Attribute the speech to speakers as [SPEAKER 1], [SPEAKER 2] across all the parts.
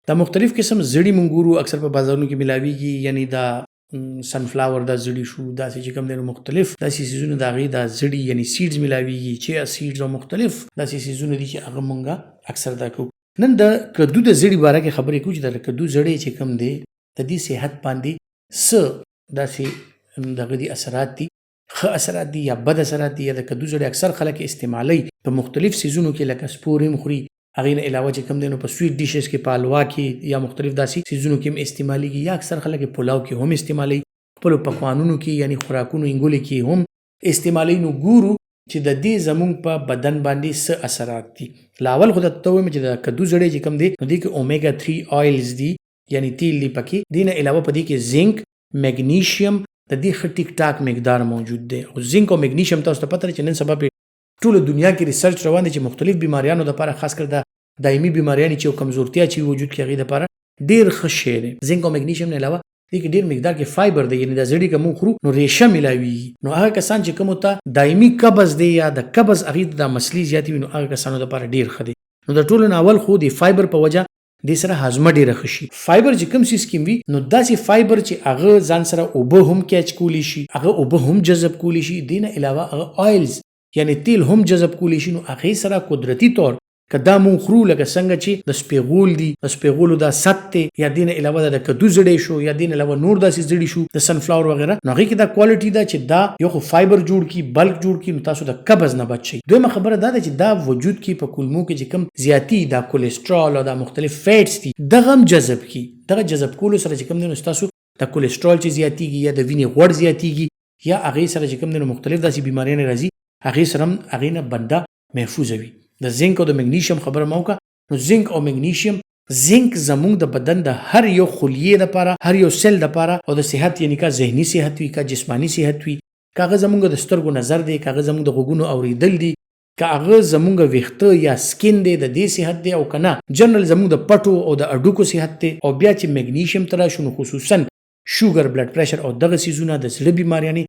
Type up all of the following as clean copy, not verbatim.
[SPEAKER 1] دا مختلف قسم زړي مونږ ګورو اکثر په بازارونو کې ملاویږي، یعنی دا سنفلاور دا زړي شو، داسې چې کوم دی نو مختلف داسې سیزونه د هغې دا زړي یعنی سیډز ملاویږي، چیا سیډز او مختلف داسې سیزونه دي چې هغه مونږه اکثر دا کوو. نن د کدو د زړي باره کې خبرې کوو چې د کدو زړی چې کوم دی د دې صحت باندې څه داسې دغه دي اثرات دي، ښه اثرات دي یا بد اثرات دي. یا د کدو زړی اکثر خلک استعمالوي په مختلف سیزونو کې، لکه سپورې هم خوري، هغې نه علاوه چې کوم دی نو په سویټ ډیشز کې، په حلوا کې یا مختلف داسې سیزونو کې هم استعمالیږي، یا اکثر خلک پلاو کې هم استعمالوي، خپلو پکوانونو کې یعنی خوراکونو انګولې کې هم استعمالوي. نو ګورو چې د دې زمونږ په بدن باندې څه اثرات دي. لاول خو درته ووایم چې د کدو زړی چې کوم دی نو دې کې اومیګا 3 آیلز دي، یعنی تیل دی پکې. دې نه علاوه په دې کې زنک، میګنیشیم د دې ښه ټیک ټاک مقدار موجود دی. او زنک او میګنیشیم تاسو ته پته ده چې نن سبا په ټوله دنیا کې ریسرچ روان دی چې مختلف بیماریانو لپاره، خاص کر د دایمي بیماریانې چې کمزورتیا چې وجود کې هغې لپاره ډېر ښه شی دی. زنک او میګنیشیم نه علاوه دې کې ډېر مقدار کې فایبر دی، یعنی د زړي که موږ خورو نو ریشه ملاویږي. نو هغه کسان چې کومو ته دایمي قبض دی یا د قبض هغې ته دا مسلې زیاتې وي نو هغه کسانو لپاره ډېر ښه دی. نو د ټولو نه اول خو د فایبر په وجه دې سره هاضمه ډېره ښه شي. فایبر چې کوم څیز کې وي نو داسې فایبر چې هغه ځان سره اوبه هم کیچ کولی شي، هغه اوبه هم جذب کولی شي، دې نه علاوه هغه آیلز یعنی تیل هم جذب کولی شي. نو هغې سره قدرتي طور که دا مونږ خورو لکه څنګه چې د سپېغول دي، د سپېغولو دا ست دی، یا دې نه علاوه د کدو زړی شو، یا دې نه علاوه نور داسې زړي شو د سنفلاور وغیره، نو هغې کې دا کوالټي ده چې دا یو خو فایبر جوړ کړي، بلک جوړ کړي، نو تاسو د قبض نه بچ شئ. دویمه خبره دا ده چې دا وجود کې په کولمو کې چې کوم زیاتی دا کولیسټرول او دا مختلف فیټس دي دغه هم جذب کړي. دغه جذب کولو سره چې کوم دی نو ستاسو د کولیسټرول چې زیاتیږي یا د وینې غوړ زیاتیږي یا هغې سره چې کوم دی نو مختلف داسې بیماریانې راځي، هغې سره هم هغې نه بنده محفوظه وي. د زنک او د میګنیشیم خبره مو وکړه. نو زنک او میګنیشیم، زنک زموږ د بدن د هر یو خلیې لپاره، هر یو سیل لپاره او د صحت یعنی کا ذهني صحت وي، کا جسمانی صحت وي، کا هغه زموږ د سترګو نظر دی، کا هغه زموږ د غوږونو اوریدل دي، کا هغه زموږ ویښته یا سکین دی د دې صحت دی، او کنه جنرال زموږ د پټو او د اډوکو صحت دی. او بیا چې میګنیشیم ته راشو نو خصوصا شوګر، بلډ پریشر او دغه سیزونه د زړه بیماریانې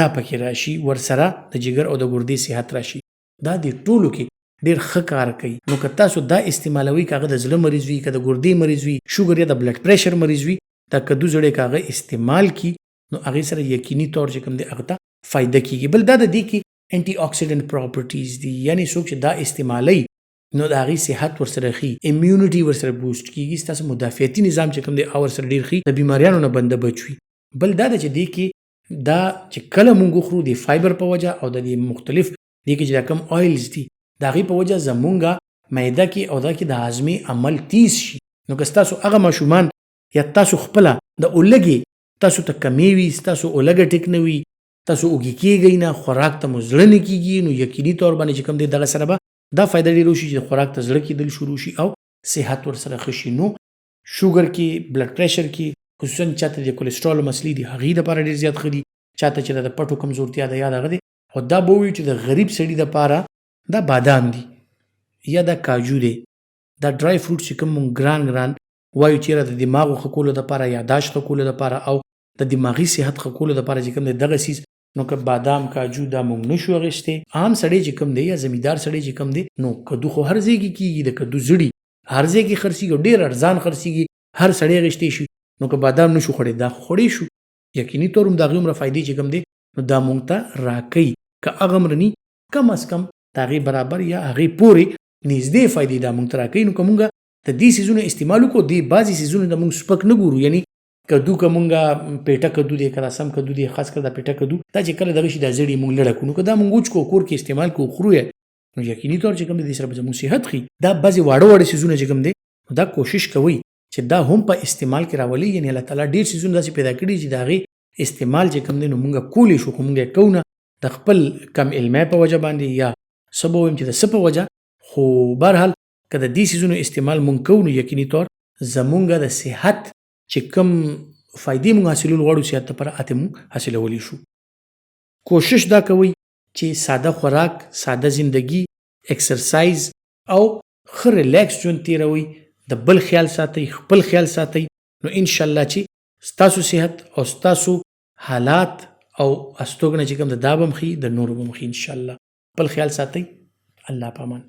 [SPEAKER 1] دا پکې راشي، ورسره د جګر او د ګردې صحت راشي. دا د ټولو کې ډېر ښه کار کوي. نو که تاسو دا استعمالوي، که هغه د زړه مریض وي، که د ګردې مریض وي، شوګر یا د بلډ پریشر مریض وي، دا کدو زړی که هغه استعمال کړي نو هغې سره یقیني طور چې کوم دی هغه ته فایده کېږي. بل دا د دې کې انټي اکسیډنټ پراپرټیز دي، یعنی څوک چې دا استعمالوي نو د هغې صحت ورسره ښي، امیونټي ورسره بوسټ کېږي، ستاسو مدافعتي نظام چې کوم دی هغه ورسره ډېر ښي، د بیماریانو نه بنده بچ وي. بل دا ده چې دې کې دا چې کله مونږ وخورو د فایبر په وجه او د مختلف دې کې چې دا کم آیلز دي د هغې په وجه زمونږه معده کې او دا کې د هاضمې عمل تیز شي. نو که ستاسو هغه ماشومان یا تاسو خپله د اولګې تاسو ته کمې وي، ستاسو اولګه ټیک نه وي، تاسو اوږې کېږئ نه، خوراک ته مو زړه نه کېږي، نو یقیني طور باندې چې کوم دی دغه سره به دا فایده ډېره وشي چې خوراک ته زړه کېدل شروع شي او صحت ورسره ښه شي. نو شوګر کې، بلډ پریشر کې، خصوصا چاته د کولیسټرول مسلې دي هغې دپاره ډېر زیات ښه دي، چاته چې د پټو کمزورتیا ده یا دغه دی. او دا به ووایو چې د غریب سړي دپاره دا بادام دي یا دا کاجو دی، دا ډرای فروټ چې کوم مونږ ګران وایو چېرې د دماغو ښه کولو دپاره، یاداشت ښه کولو دپاره او د دماغي صحت ښه کولو دپاره چې کوم دی دغه څیز، نو که بادام، کاجو دا مونږ نشو اخیستی. عام سړی چې کوم دی یا زمیندار سړی چې کوم دی نو کدو خو هر ځای کې کېږي، د کدو زړي هر ځای کې خرڅېږي او ډېر ارزان خرڅېږي، هر سړی اخیستی شي. نو که بادام نشو خوړی دا خو خوړی شو، یقیني طور هم د هغې عمره فایدې چې کوم دی نو دا مونږ ته راکوي. که هغه عمره ني کم از کم د هغې برابر یا هغې پورې نږدې فایدې دا مونږ ته راکوي. نو که مونږ د دې څیزونو استعمال وکړو، دې بعضې څیزونه د مونږ سپک نه ګورو، یعنی کدو که مونږ پیټه کدو دی، که دا سم کدو دی، خاص کر دا پیټه کدو دا چې کله دغه شي دا زړي مونږ لړه کړو، نو که دا مونږ وچ کړو کور کې استعمال کړو خورو یې نو یقیني طور چې کوم دی دې سره به زموږ صحت ښي. دا بعضې واړه څیزونه چې کوم دی دا کوشش کوئ چې دا هم په استعمال کې راولي، یعنی الله تعالی ډېر څیزونه داسې پیدا کړي چې د هغې استعمال چې کوم دی نو مونږ کولی شو، خو مونږ یې کوو نه د خپل کم علمۍ په وجه باندې یا څه به ووایم چې د څه په وجه. خو بهرحال که د دې څیزونو استعمال مونږ کوو نو یقیني طور زمونږ د صحت چې کوم فایدې مونږ حاصلول غواړو صحت لپاره هغې مونږ حاصلولی شو. کوشش دا کوئ چې ساده خوراک، ساده زندگی، اکسرسایز او ښه ریلیکس ژوند تېروئ، د بل خیال ساتئ، خپل خیال ساتئ، نو انشاءالله چې ستاسو صحت او ستاسو حالات او استوګنه چې کوم دا به هم ښي، د نورو به هم ښي انشاءالله. خپل خیال ساتئ. الله پامان.